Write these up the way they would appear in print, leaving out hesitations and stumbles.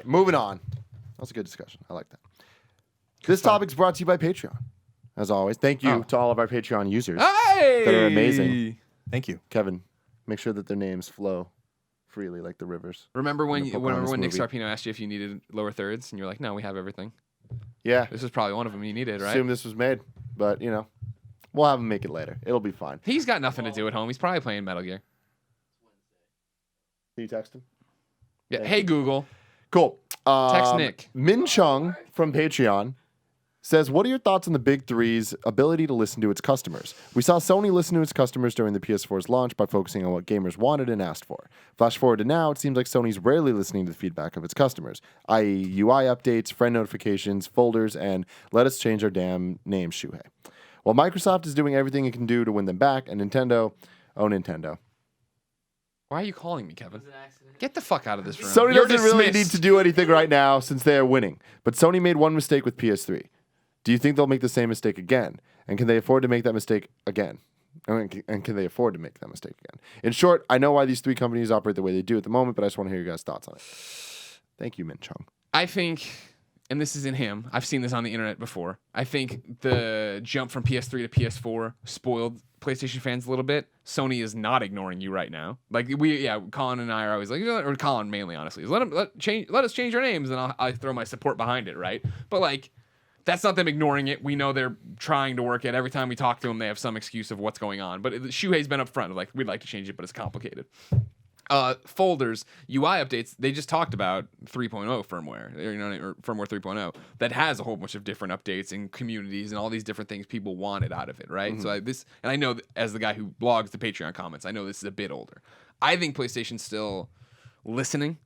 moving on. That was a good discussion. I like that. This topic's brought to you by Patreon. As always, thank you to all of our Patreon users that are amazing. Thank you. Kevin, make sure that their names flow freely like the rivers. Remember when Nick Sarpino asked you if you needed lower thirds, and you're like, no, we have everything. Yeah. This is probably one of them you needed, right? Assume this was made, but, we'll have him make it later. It'll be fine. He's got nothing to do at home. He's probably playing Metal Gear. Can you text him? Yeah. Hey, Google. Cool. Text Nick. Min Chung from Patreon says, what are your thoughts on the Big Three's ability to listen to its customers? We saw Sony listen to its customers during the PS4's launch by focusing on what gamers wanted and asked for. Flash forward to now, it seems like Sony's rarely listening to the feedback of its customers, i.e. UI updates, friend notifications, folders, and let us change our damn name, Shuhei. While Microsoft is doing everything it can do to win them back, and Nintendo. Why are you calling me, Kevin? Get the fuck out of this room. Sony You're doesn't really need dismissed. to do anything right now since they are winning. But Sony made one mistake with PS3. Do you think they'll make the same mistake again? And can they afford to make that mistake again? And can they afford to make that mistake again? In short, I know why these three companies operate the way they do at the moment, but I just want to hear your guys' thoughts on it. Thank you, Min Chung. I think, and this isn't him, I've seen this on the internet before. I think the jump from PS3 to PS4 spoiled PlayStation fans a little bit. Sony is not ignoring you right now. Like Colin and I are always like, or Colin mainly, honestly, is let us change our names, and I throw my support behind it, right? But like, that's not them ignoring it. We know they're trying to work it. Every time we talk to them, they have some excuse of what's going on. But Shuhei's been upfront, like, we'd like to change it, but it's complicated. Folders, UI updates, they just talked about 3.0 firmware, or firmware 3.0, that has a whole bunch of different updates and communities and all these different things people wanted out of it, right? Mm-hmm. So I know as the guy who blogs the Patreon comments, I know this is a bit older. I think PlayStation's still listening.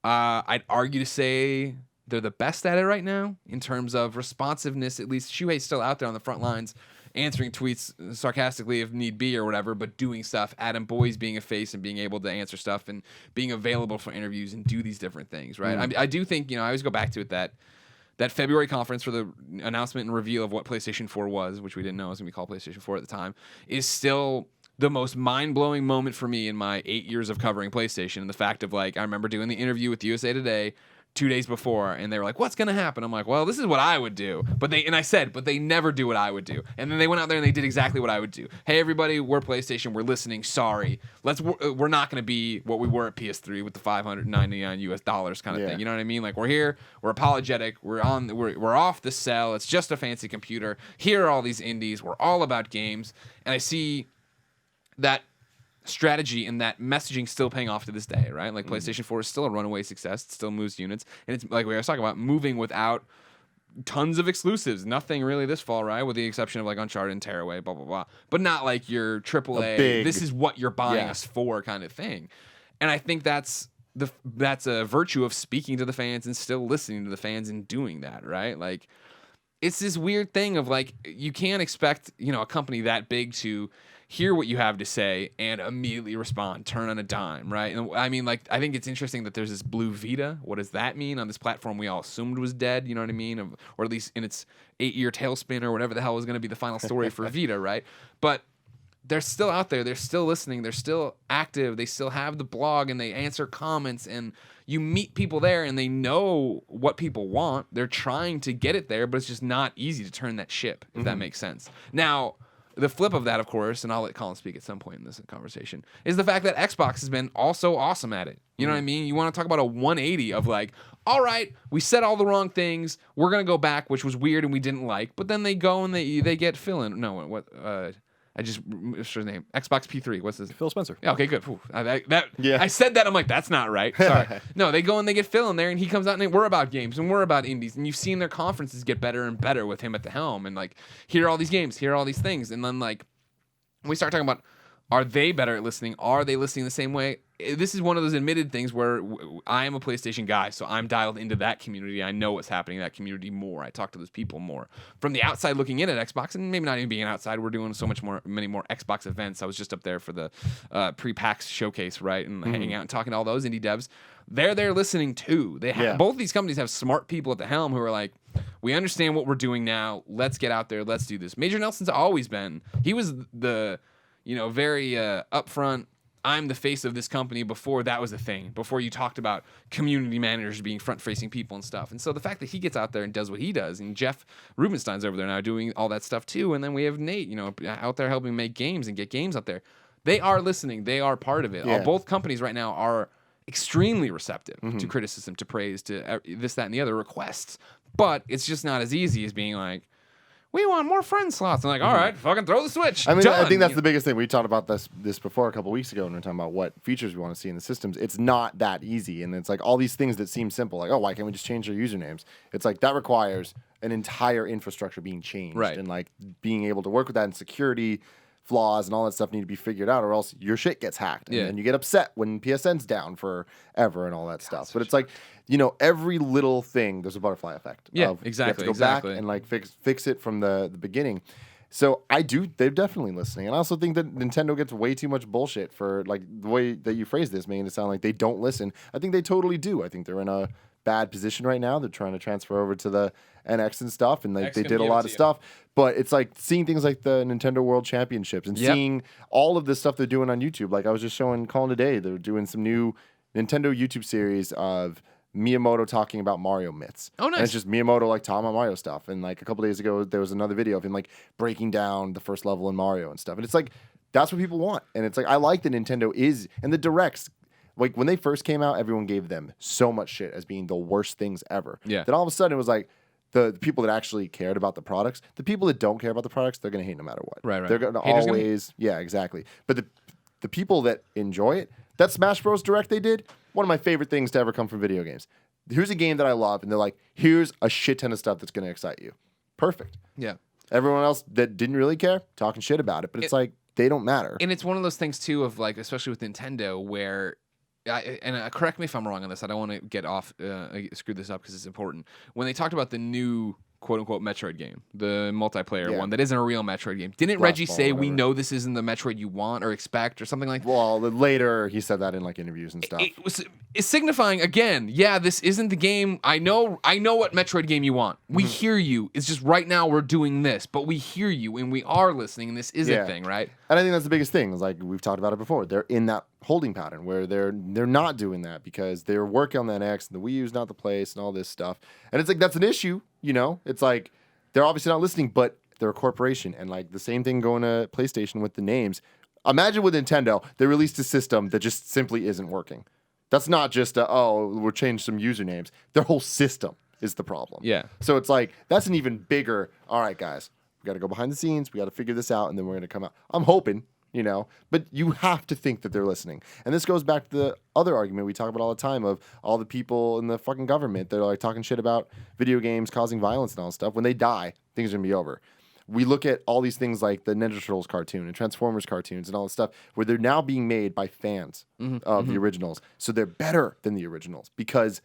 I'd argue to say they're the best at it right now in terms of responsiveness. At least Shuhei's still out there on the front lines, answering tweets sarcastically if need be or whatever, but doing stuff. Adam Boyes being a face and being able to answer stuff and being available for interviews and do these different things, right? I do think, I always go back to it that February conference for the announcement and reveal of what PlayStation 4 was, which we didn't know was going to be called PlayStation 4 at the time, is still the most mind-blowing moment for me in my 8 years of covering PlayStation. And the fact of, like, I remember doing the interview with USA Today 2 days before, and they were like, what's going to happen? I'm like, well, this is what I would do. But they never do what I would do. And then they went out there and they did exactly what I would do. Hey, everybody, we're PlayStation. We're listening. Sorry. We're not going to be what we were at PS3 with the $599 kind of thing. You know what I mean? Like, we're here. We're apologetic. We're off the cell. It's just a fancy computer. Here are all these indies. We're all about games. And I see that strategy and that messaging still paying off to this day, right? Like, PlayStation 4 is still a runaway success. It still moves units. And it's like we were talking about, moving without tons of exclusives. Nothing really this fall, right? With the exception of like Uncharted and Tearaway, blah, blah, blah. But not like your AAA, this is what you're buying us for kind of thing. And I think that's a virtue of speaking to the fans and still listening to the fans and doing that, right? Like, it's this weird thing of like, you can't expect, a company that big to hear what you have to say and immediately respond, turn on a dime, right? And I mean, like, I think it's interesting that there's this Blue Vita. What does that mean on this platform we all assumed was dead, you know what I mean? Or at least in its 8-year tailspin or whatever the hell was going to be the final story for Vita, right? But they're still out there. They're still listening. They're still active. They still have the blog and they answer comments, and you meet people there and they know what people want. They're trying to get it there, but it's just not easy to turn that ship, if that makes sense. Now, the flip of that, of course, and I'll let Colin speak at some point in this conversation, is the fact that Xbox has been also awesome at it. You know what I mean? You want to talk about a 180 of like, all right, we said all the wrong things. We're going to go back, which was weird and we didn't like. But then they go and they get Phil in. No, what? What's his name? Xbox P3. What's his? Phil Spencer. Yeah, okay, good. I said that. I'm like, that's not right. Sorry. No, they go and they get Phil in there, and he comes out and we're about games and we're about indies. And you've seen their conferences get better and better with him at the helm. And like, here are all these games, here are all these things. And then like, when we start talking about, are they better at listening? Are they listening the same way? This is one of those admitted things where I am a PlayStation guy, so I'm dialed into that community. I know what's happening in that community more. I talk to those people more. From the outside looking in at Xbox, and maybe not even being outside, we're doing many more Xbox events. I was just up there for the pre-PAX showcase, right, and hanging out and talking to all those indie devs. They're there listening too. Both these companies have smart people at the helm who are like, we understand what we're doing now. Let's get out there. Let's do this. Major Nelson's always been. He was the very upfront, I'm the face of this company before that was a thing, before you talked about community managers being front-facing people and stuff. And so the fact that he gets out there and does what he does, and Jeff Rubenstein's over there now doing all that stuff too, and then we have Nate, out there helping make games and get games out there. They are listening. They are part of it. Yeah. Both companies right now are extremely receptive to criticism, to praise, to this, that, and the other requests. But it's just not as easy as being like, we want more friend slots. I'm like, all right, fucking throw the switch. I mean, Done. I think that's the biggest thing. We talked about this before a couple weeks ago when we were talking about what features we want to see in the systems. It's not that easy. And it's like all these things that seem simple, like, oh, why can't we just change their usernames? It's like that requires an entire infrastructure being changed. Right. And like being able to work with that, and security flaws and all that stuff need to be figured out, or else your shit gets hacked. And then you get upset when PSN's down forever and all that stuff. But it's like, every little thing, there's a butterfly effect. Yeah, of exactly. You have to go back and like fix it from the beginning. So they're definitely listening. And I also think that Nintendo gets way too much bullshit for like the way that you phrase this, making it sound like they don't listen. I think they totally do. I think they're in a bad position right now. They're trying to transfer over to the NX and stuff, and like they did a lot of stuff. But it's like seeing things like the Nintendo World Championships and seeing all of this stuff they're doing on YouTube. Like I was just showing Colin today, they're doing some new Nintendo YouTube series of Miyamoto talking about Mario myths. Oh, nice. And it's just Miyamoto like talking about Mario stuff. And like a couple days ago, there was another video of him like breaking down the first level in Mario and stuff. And it's like, that's what people want. And it's like, I like that Nintendo is, and the Directs, like when they first came out, everyone gave them so much shit as being the worst things ever. Yeah. Then all of a sudden it was like, the people that actually cared about the products, the people that don't care about the products, they're going to hate no matter what. Right. They're going to always, yeah, exactly. But the people that enjoy it, that Smash Bros. Direct they did, one of my favorite things to ever come from video games. Here's a game that I love, and they're like, here's a shit ton of stuff that's going to excite you. Perfect. Yeah. Everyone else that didn't really care, talking shit about it, but it's like, they don't matter. And it's one of those things, too, of like, especially with Nintendo, where correct me if I'm wrong on this. I don't want to get off, screw this up because it's important. When they talked about the new quote-unquote Metroid game, the multiplayer one that isn't a real Metroid game, didn't Reggie say, we know this isn't the Metroid you want or expect or something like that? Well, later he said that in like interviews and stuff. It's signifying, again, this isn't the game. I know what Metroid game you want. We hear you. It's just right now we're doing this, but we hear you and we are listening, and this is a thing, right? And I think that's the biggest thing. Is like we've talked about it before. They're in that holding pattern where they're not doing that because they're working on that X and the Wii U's not the place and all this stuff. And it's like that's an issue, It's like they're obviously not listening, but they're a corporation, and like the same thing going to PlayStation with the names. Imagine with Nintendo, they released a system that just simply isn't working. That's not just we'll change some usernames. Their whole system is the problem. Yeah. So it's like that's an even bigger. All right, guys, we got to go behind the scenes. We got to figure this out, and then we're going to come out. I'm hoping. But you have to think that they're listening. And this goes back to the other argument we talk about all the time of all the people in the fucking government that are like talking shit about video games causing violence and all that stuff. When they die, things are going to be over. We look at all these things like the Ninja Turtles cartoon and Transformers cartoons and all this stuff where they're now being made by fans of the originals. So they're better than the originals because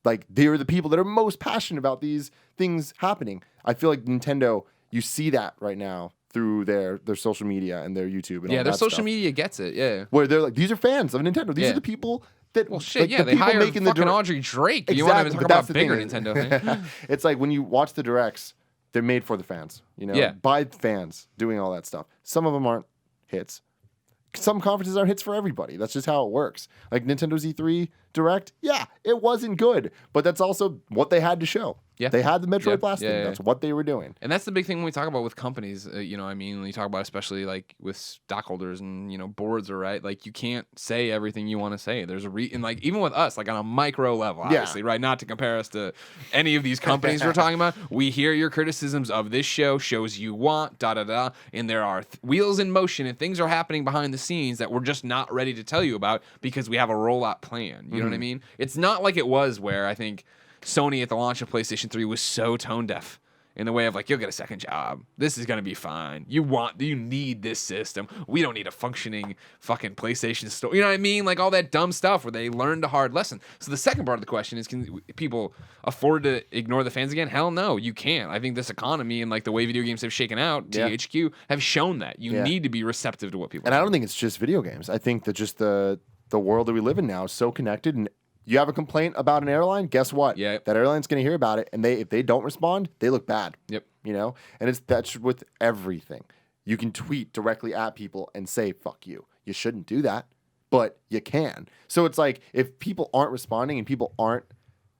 like they're the people that are most passionate about these things happening. I feel like Nintendo, you see that right now through their social media and their YouTube and all that their social stuff. media gets it, yeah. Where they're like, these are fans of Nintendo. These are the people that... Well, shit, like, they hired fucking Audrey Drake. Exactly, You want to talk but about that's the bigger thing. Nintendo thing? It's like when you watch the Directs, they're made for the fans, by fans doing all that stuff. Some of them aren't hits. Some conferences are hits for everybody. That's just how it works. Like Nintendo's E3 Direct, it wasn't good, but that's also what they had to show. Yeah. They had the Metroid Blast thing. That's what they were doing. And that's the big thing when we talk about with companies, when you talk about especially like with stockholders and, boards are right. Like you can't say everything you want to say. There's and like even with us, like on a micro level, obviously, right? Not to compare us to any of these companies we're talking about. We hear your criticisms of this shows you want, and there are wheels in motion and things are happening behind the scenes that we're just not ready to tell you about because we have a rollout plan. You know what I mean? It's not like it was where I think Sony at the launch of PlayStation 3 was so tone deaf in the way of like, you'll get a second job. This is going to be fine. You need this system. We don't need a functioning fucking PlayStation store. You know what I mean? Like all that dumb stuff where they learned a hard lesson. So the second part of the question is, can people afford to ignore the fans again? Hell no, you can't. I think this economy and like the way video games have shaken out, THQ, have shown that. You need to be receptive to what people And I don't think it's just video games. I think that just the world that we live in now is so connected, and you have a complaint about an airline, guess what? Yeah. That airline's going to hear about it, and if they don't respond, they look bad. Yep. And that's with everything. You can tweet directly at people and say, fuck you. You shouldn't do that, but you can. So it's like, if people aren't responding and people aren't,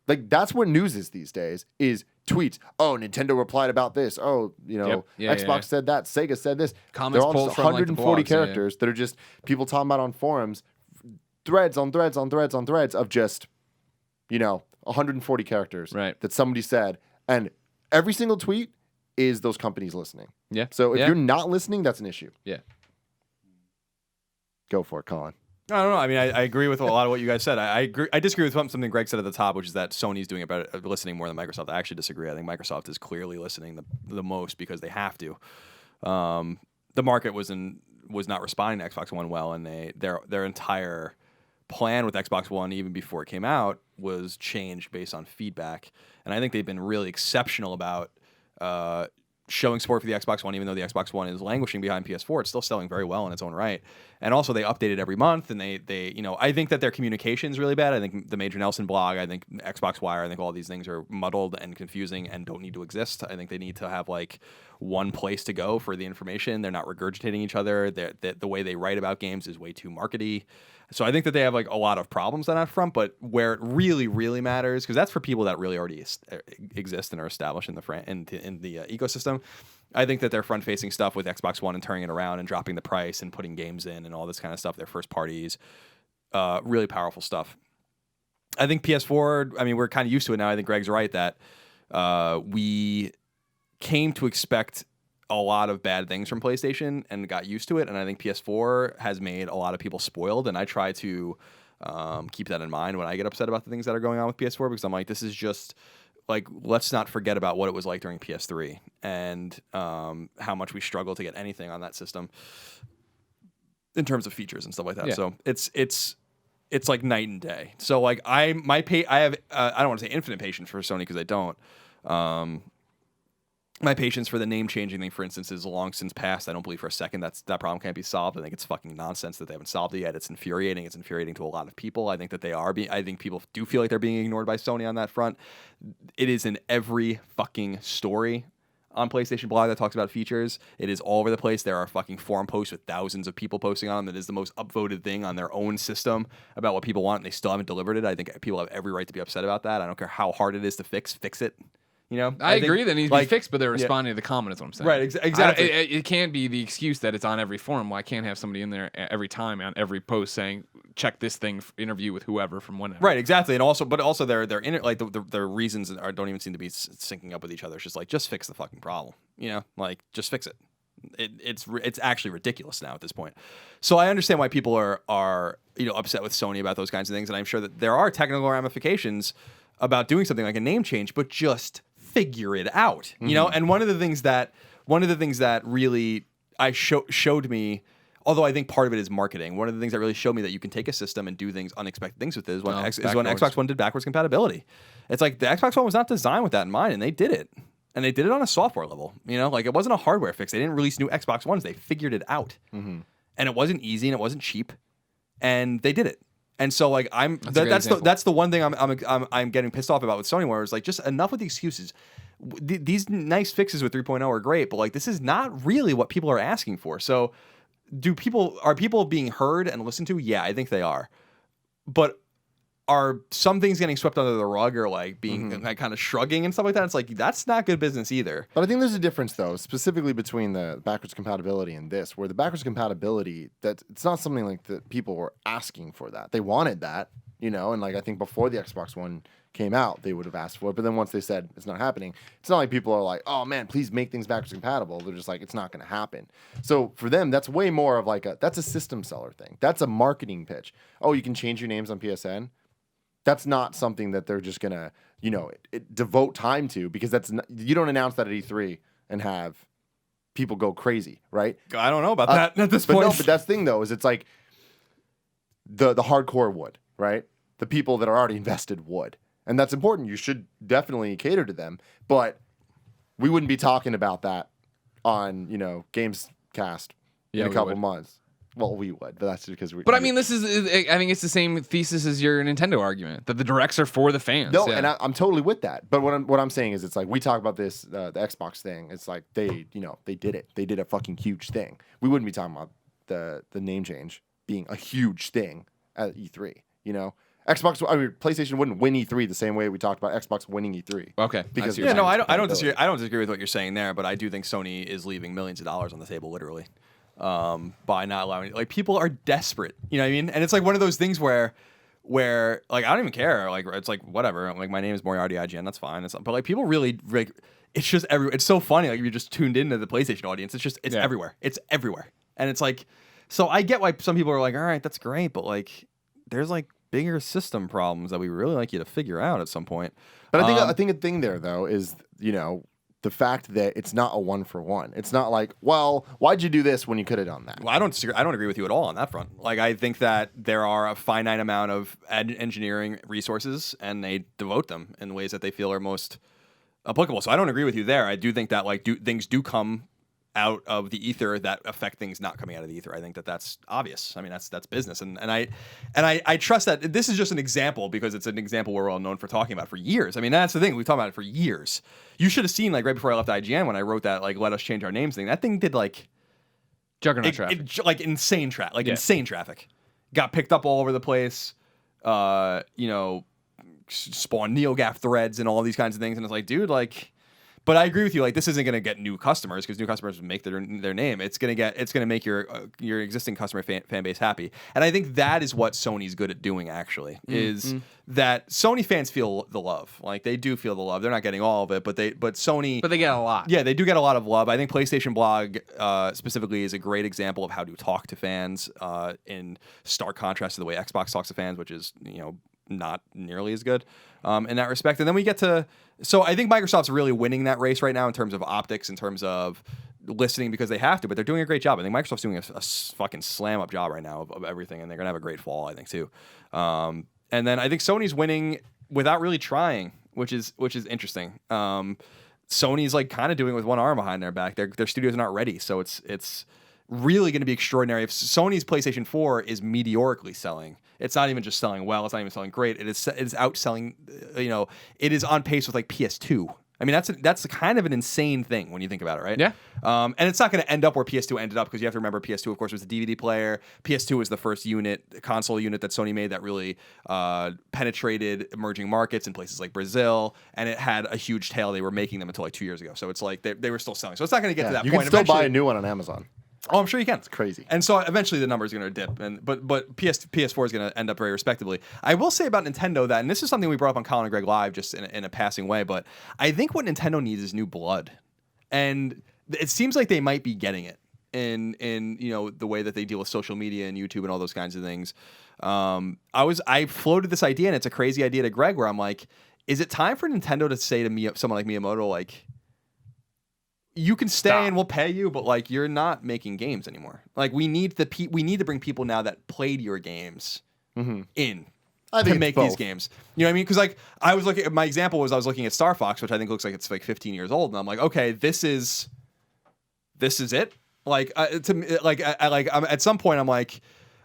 like, that's what news is these days, is tweets. Oh, Nintendo replied about this. Oh, Xbox said that. Sega said this. Comments They're all pulled just from, like, the 140 blogs, characters that are just people talking about on forums, threads on threads on threads on threads of just, 140 characters that somebody said. And every single tweet is those companies listening. Yeah. So if you're not listening, that's an issue. Yeah. Go for it, Colin. I don't know. I mean, I agree with a lot of what you guys said. I agree. I disagree with something Greg said at the top, which is that Sony's doing better listening more than Microsoft. I actually disagree. I think Microsoft is clearly listening the most because they have to. The market was not responding to Xbox One well, and their entire plan with Xbox One, even before it came out, was changed based on feedback. And I think they've been really exceptional about showing support for the Xbox One, even though the Xbox One is languishing behind PS4. It's still selling very well in its own right. And also, they update it every month, and they I think that their communication is really bad. I think the Major Nelson blog, I think Xbox Wire, I think all these things are muddled and confusing and don't need to exist. I think they need to have like one place to go for the information. They're not regurgitating each other. The way they write about games is way too markety. So I think that they have like a lot of problems on that front, but where it really, really matters, because that's for people that really already exist and are established in the ecosystem. I think that their front-facing stuff with Xbox One and turning it around and dropping the price and putting games in and all this kind of stuff, their first parties, really powerful stuff. I think PS4, I mean, we're kind of used to it now. I think Greg's right that we came to expect a lot of bad things from PlayStation and got used to it. And I think PS4 has made a lot of people spoiled. And I try to keep that in mind when I get upset about the things that are going on with PS4, because I'm like, this is just like, let's not forget about what it was like during PS3 and how much we struggle to get anything on that system in terms of features and stuff like that. Yeah. So it's like night and day. So like I have I don't want to say infinite patience for Sony, because I don't. My patience for the name changing thing, for instance, is long since past. I don't believe for a second that problem can't be solved. I think it's fucking nonsense that they haven't solved it yet. It's infuriating. It's infuriating to a lot of people. I think that I think people do feel like they're being ignored by Sony on that front. It is in every fucking story on PlayStation Blog that talks about features. It is all over the place. There are fucking forum posts with thousands of people posting on them. That is the most upvoted thing on their own system about what people want, and they still haven't delivered it. I think people have every right to be upset about that. I don't care how hard it is to fix it. I agree that it needs to be fixed, but they're responding to the comment, is what I'm saying. Right, exactly. It can't be the excuse that it's on every forum. Well, I can't have somebody in there every time on every post saying, check this thing, interview with whoever from whenever. Right, exactly. And also their reasons don't even seem to be syncing up with each other. It's just like, just fix the fucking problem. Just fix it. It's actually ridiculous now at this point. So I understand why people are upset with Sony about those kinds of things, and I'm sure that there are technical ramifications about doing something like a name change, but just figure it out, And one of the things that really showed me, although I think part of it is marketing, one of the things that really showed me that you can take a system and do unexpected things with it is when Xbox One did backwards compatibility. It's like the Xbox One was not designed with that in mind, and they did it. And they did it on a software level. Like, it wasn't a hardware fix. They didn't release new Xbox Ones. They figured it out. And it wasn't easy and it wasn't cheap. And they did it. And so, like, that's the one thing I'm getting pissed off about with Sony, where it's like, just enough with the excuses. These nice fixes with 3.0 are great, but like, this is not really what people are asking for. So, are people being heard and listened to? Yeah, I think they are. But are some things getting swept under the rug, or like being like kind of shrugging and stuff like that? It's like, that's not good business either. But I think there's a difference, though, specifically between the backwards compatibility and this, where the backwards compatibility, that it's not something like that people were asking for that. They wanted that, and like, I think before the Xbox One came out, they would have asked for it. But then once they said it's not happening, it's not like people are like, oh man, please make things backwards compatible. They're just like, it's not going to happen. So for them, that's way more of like that's a system seller thing. That's a marketing pitch. Oh, you can change your names on PSN. That's not something that they're just gonna, devote time to, because you don't announce that at E3 and have people go crazy, right? I don't know about that at this point. No, but that's the thing, though, is it's like the hardcore would, right? The people that are already invested would, and that's important. You should definitely cater to them, but we wouldn't be talking about that on Gamescast in a couple months. Well, we would, but that's because we. But I mean, I think it's the same thesis as your Nintendo argument that the directs are for the fans. No, yeah. and I'm totally with that. But what I'm saying is, it's like we talk about this the Xbox thing. It's like they did it. They did a fucking huge thing. We wouldn't be talking about the name change being a huge thing at E3. PlayStation wouldn't win E3 the same way we talked about Xbox winning E3. Okay, Because Yeah, no, I don't disagree. I don't disagree with what you're saying there, but I do think Sony is leaving millions of dollars on the table, literally, by not allowing. Like, people are desperate. You know what I mean? And it's like one of those things where like I don't even care. Like, it's like whatever. Like, my name is Moriarty IGN. That's fine. But like, people really like. It's just It's so funny. Like, if you're just tuned into the PlayStation audience, it's everywhere. It's everywhere, and it's like. So I get why some people are like, all right, that's great, but like, there's like bigger system problems that we really like you to figure out at some point. But I think a thing there though is the fact that it's not a 1-for-1. It's not like, well, why'd you do this when you could have done that? Well, I don't agree with you at all on that front. Like, I think that there are a finite amount of engineering resources, and they devote them in ways that they feel are most applicable. So I don't agree with you there. I do think that like things do come out of the ether that affect things not coming out of the ether. I think that's obvious. I mean, that's business, and I trust that this is just an example because it's an example we're all known for talking about for years. I mean, that's the thing, we've talked about it for years. You should have seen, like, right before I left IGN when I wrote that, like, let us change our names thing. That thing did like juggernaut traffic, like insane insane traffic. Got picked up all over the place. Spawned NeoGAF threads and all these kinds of things, and it's like, dude, like. But I agree with you. Like, this isn't going to get new customers because new customers make their name. It's going to make your existing customer fan base happy. And I think that is what Sony's good at doing. Actually, is that Sony fans feel the love. Like, they do feel the love. They're not getting all of it, but Sony. But they get a lot. Yeah, they do get a lot of love. I think PlayStation Blog specifically is a great example of how to talk to fans in stark contrast to the way Xbox talks to fans, which is not nearly as good in that respect. And then we get to. So I think Microsoft's really winning that race right now in terms of optics, in terms of listening because they have to, but they're doing a great job. I think Microsoft's doing a fucking slam up job right now of everything, and they're gonna have a great fall, I think, too. And then I think Sony's winning without really trying, which is interesting. Sony's like kind of doing it with one arm behind their back. Their studios are not ready, so it's really going to be extraordinary if Sony's PlayStation 4 is meteorically selling. It's not even just selling well. It's not even selling great. It is outselling. It is on pace with like PS2. I mean, that's kind of an insane thing when you think about it, right? Yeah. And it's not going to end up where PS2 ended up because you have to remember PS2, of course, was the DVD player. PS2 was the first console unit that Sony made that really penetrated emerging markets in places like Brazil, and it had a huge tail. They were making them until like 2 years ago, so it's like they were still selling. So it's not going to get to that you point. You can still buy Eventually, a new one on Amazon. Oh, I'm sure you can. It's crazy. And so eventually the number is going to dip, but PS4 is going to end up very respectably. I will say about Nintendo that, and this is something we brought up on Colin and Greg Live just in a passing way, but I think what Nintendo needs is new blood, and it seems like they might be getting it in the way that they deal with social media and YouTube and all those kinds of things. I floated this idea, and it's a crazy idea to Greg, where I'm like, is it time for Nintendo to say to someone like Miyamoto, like, you can stay and we'll pay you, but like, you're not making games anymore. Like, we need to bring people now that played your games in to make these games. You know what I mean? Because like, I was looking at my example was I was looking at Star Fox, which I think looks like it's like 15 years old, and I'm like, okay, this is it. Like, I'm at some point I'm like,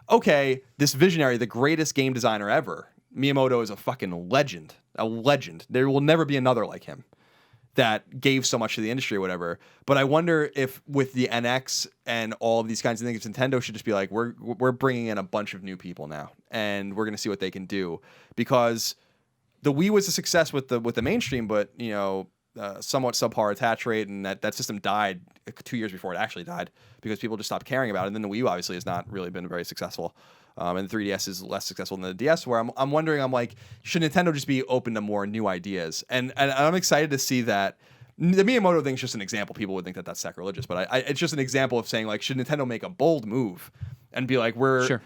okay, this visionary, the greatest game designer ever, Miyamoto is a fucking legend, a legend. There will never be another like him that gave so much to the industry or whatever. But I wonder if with the NX and all of these kinds of things, Nintendo should just be like, we're bringing in a bunch of new people now, and we're going to see what they can do. Because the Wii was a success with the mainstream, but somewhat subpar attach rate, and that system died 2 years before it actually died because people just stopped caring about it. And then the Wii U obviously has not really been very successul. And the 3DS is less successful than the DS, where I'm wondering, I'm like, should Nintendo just be open to more new ideas? And I'm excited to see that. The Miyamoto thing is just an example. People would think that that's sacrilegious, but it's just an example of saying, like, should Nintendo make a bold move and be like, sure.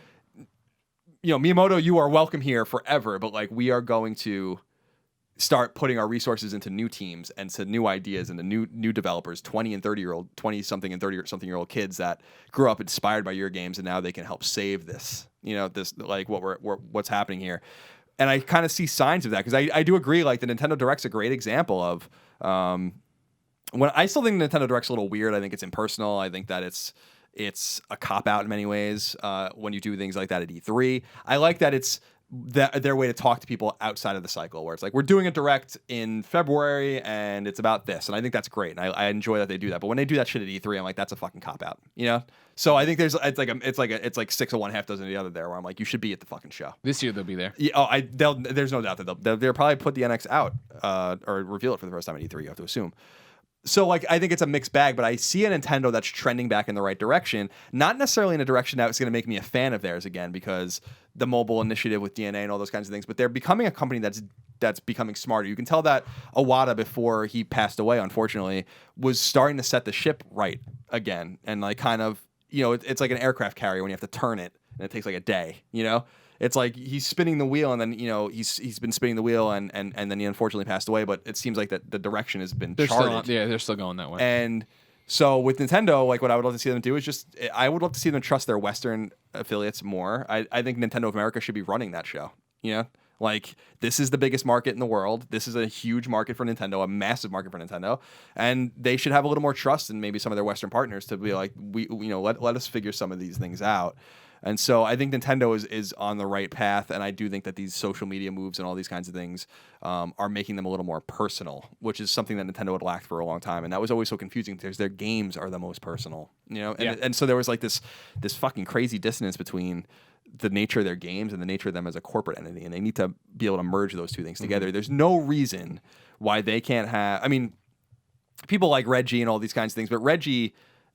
Miyamoto, you are welcome here forever, but like, we are going to start putting our resources into new teams and to new ideas and to new developers, 20 and 20-something and 30-something year old kids that grew up inspired by your games, and now they can help save this, this, like, what's happening here. And I kind of see signs of that, because I do agree, like, the Nintendo Direct's a great example of when I still think Nintendo Direct's a little weird. I think it's impersonal. I think that It's a cop out in many ways when you do things like that at E3. I like that it's their way to talk to people outside of the cycle, where it's like, we're doing a direct in February and it's about this, and I think that's great, and I enjoy that they do that. But when they do that shit at E3, I'm like, that's a fucking cop out, you know. So I think it's like 6 of one, half dozen of the other there, where I'm like, you should be at the fucking show This year they'll be there. Yeah, there's no doubt that they'll probably put the NX out or reveal it for the first time at E3. You have to assume. So, like, I think it's a mixed bag, but I see a Nintendo that's trending back in the right direction. Not necessarily in a direction that's going to make me a fan of theirs again, because the mobile initiative with DNA and all those kinds of things. But they're becoming a company that's becoming smarter. You can tell that Iwata, before he passed away, unfortunately, was starting to set the ship right again, and like kind of, you know, it's like an aircraft carrier when you have to turn it, and it takes like a day, you know. It's like he's spinning the wheel, and then, you know, he's been spinning the wheel, and then he unfortunately passed away. But it seems like that the direction has been charted. They're still going that way. And so with Nintendo, like, what I would love to see them do is I would love to see them trust their Western affiliates more. I think Nintendo of America should be running that show. You know, like, this is the biggest market in the world. This is a huge market for Nintendo, a massive market for Nintendo, and they should have a little more trust in maybe some of their Western partners to be like, let us figure some of these things out. And so I think Nintendo is on the right path, and I do think that these social media moves and all these kinds of things are making them a little more personal, which is something that Nintendo had lacked for a long time, and that was always so confusing because their games are the most personal, you know. And so there was like this fucking crazy dissonance between the nature of their games and the nature of them as a corporate entity, and they need to be able to merge those two things together. There's no reason why they can't have. I mean, people like Reggie and all these kinds of things, but Reggie,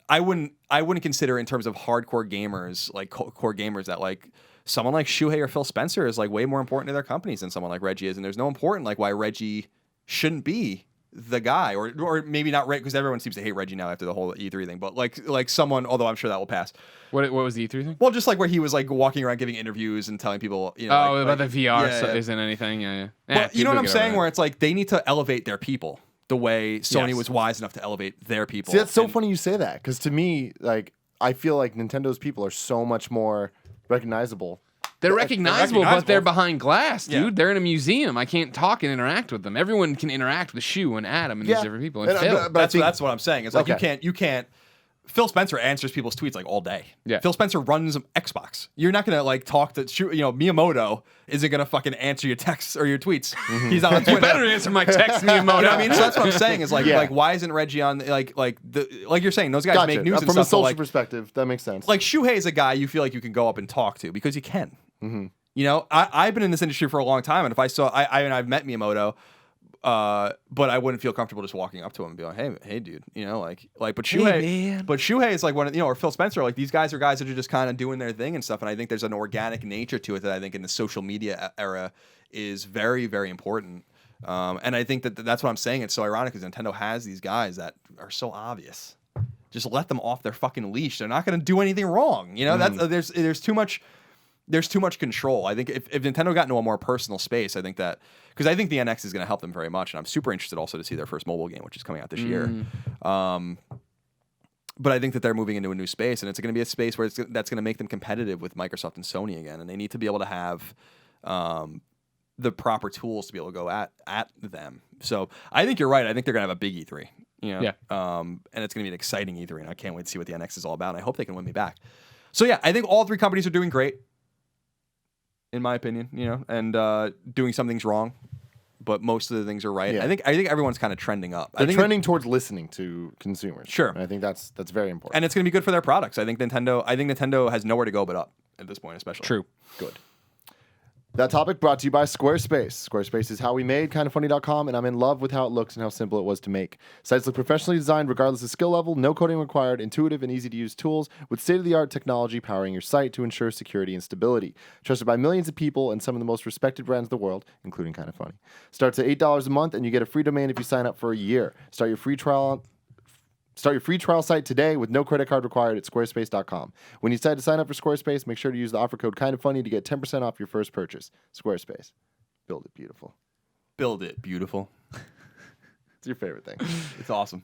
I wouldn't consider in terms of hardcore gamers, like core gamers, that like someone like Shuhei or Phil Spencer is like way more important to their companies than someone like Reggie is, and there's no important like why Reggie shouldn't be the guy, or maybe not Reggie, because everyone seems to hate Reggie now after the whole E3 thing, but like someone, although I'm sure that will pass. What was the E3 thing? Well, just like where he was like walking around giving interviews and telling people, you know, about the VR isn't anything. Yeah. Well, you know what I'm saying? Where it's like they need to elevate their people the way Sony was wise enough to elevate their people. See, that's so funny you say that, because to me, like, I feel like Nintendo's people are so much more recognizable. They're recognizable, but they're recognizable. behind glass, dude. Yeah. They're in a museum. I can't talk and interact with them. Everyone can interact with Shu and Adam and these different people. And Phil. But That's what I'm saying. It's like you can't. Phil Spencer answers people's tweets like all day. Yeah. Phil Spencer runs Xbox. You're not gonna like talk to Miyamoto isn't gonna fucking answer your texts or your tweets. He's on Twitter. You better answer my text, Miyamoto. You know what I mean? So that's what I'm saying is like why isn't Reggie on like you're saying, those guys make news and from stuff, a social like, perspective. That makes sense. like Shuhei is a guy you feel like you can go up and talk to because you can. You know, I've been in this industry for a long time, and if I saw I've met Miyamoto. But I wouldn't feel comfortable just walking up to him and be like, hey, dude, you know, but Shuhei is like one of, you know, or Phil Spencer, like these guys are guys that are just kind of doing their thing and stuff. And I think there's an organic nature to it that I think in the social media era is very, very important. And I think that's what I'm saying. It's so ironic because Nintendo has these guys that are so obvious. Just let them off their fucking leash. They're not going to do anything wrong. You know, that's there's too much. There's too much control. I think if Nintendo got into a more personal space, I think that, because I think the NX is going to help them very much, and I'm super interested also to see their first mobile game, which is coming out this year. But I think that they're moving into a new space, and it's going to be a space where that's going to make them competitive with Microsoft and Sony again, and they need to be able to have the proper tools to be able to go at them. So I think you're right. I think they're going to have a big E3. You know? And it's going to be an exciting E3, and I can't wait to see what the NX is all about, and I hope they can win me back. So yeah, I think all three companies are doing great, in my opinion, you know, and doing some things wrong, but most of the things are right. Yeah. I think everyone's kind of trending up. They're trending towards listening to consumers. Sure. And I think that's very important. And it's going to be good for their products. I think Nintendo has nowhere to go but up at this point, especially. True. Good. That topic brought to you by Squarespace. Squarespace is how we made kindoffunny.com, and I'm in love with how it looks and how simple it was to make. Sites look professionally designed regardless of skill level, no coding required, intuitive and easy to use tools with state-of-the-art technology powering your site to ensure security and stability. Trusted by millions of people and some of the most respected brands in the world, including Kind of Funny. Starts at $8 a month, and you get a free domain if you sign up for a year. Start your free trial site today with no credit card required at squarespace.com. When you decide to sign up for Squarespace, make sure to use the offer code KindofFunny to get 10% off your first purchase. Squarespace. Build it beautiful. Build it beautiful. It's your favorite thing. It's awesome.